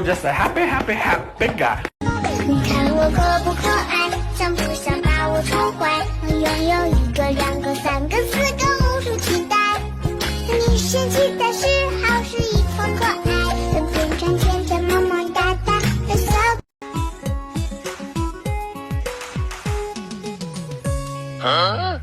So just a happy, happy, happy guy. 你看我可不可爱？想不想把我宠坏？我拥有一个、两个、三个、四个，无数期待。你嫌弃的是好是一团可爱，能变成甜甜萌萌哒哒的小。Huh?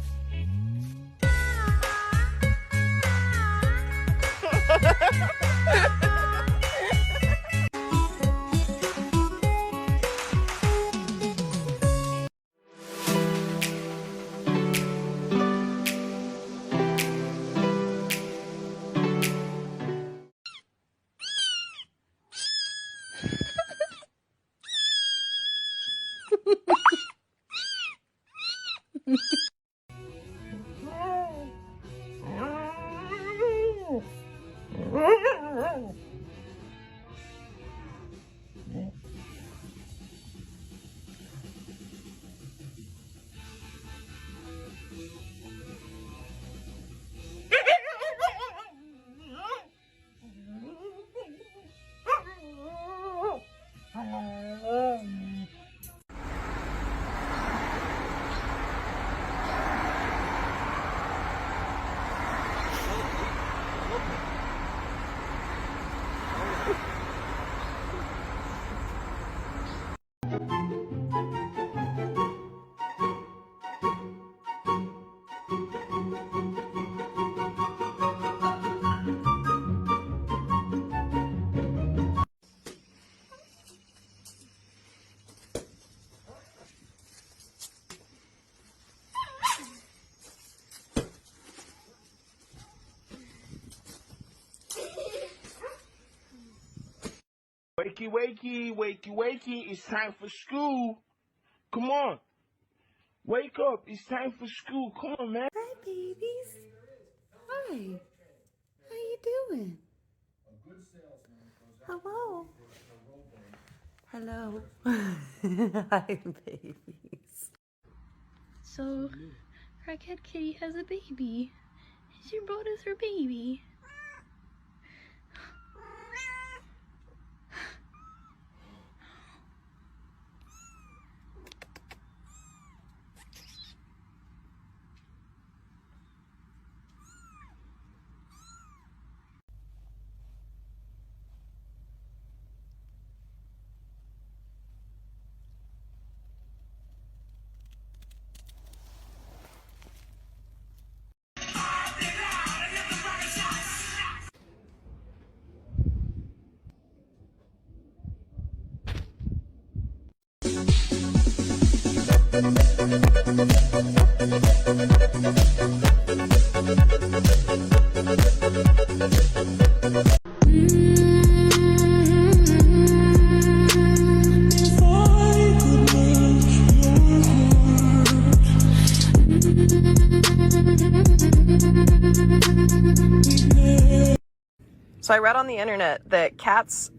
Wakey, wakey, wakey, wakey, it's time for school. Come on. Wake up, it's time for school. Come on, man. Hi, babies. Hi. How you doing? Hello. Hello. Hi, babies. So, Crackhead Kitty has a baby. She brought us her baby. So I read on the internet that cats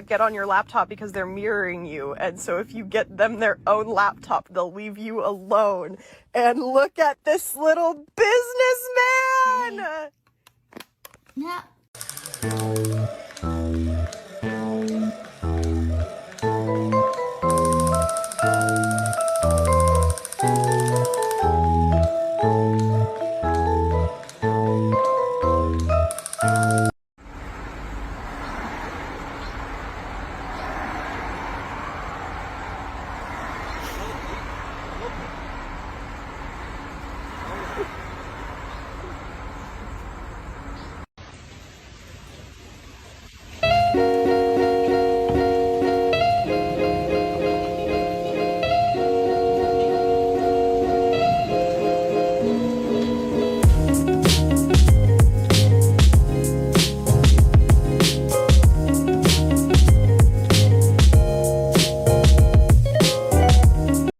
get on your laptop because they're mirroring you, and so if you get them their own laptop, they'll leave you alone. And look at this little businessman! Yeah.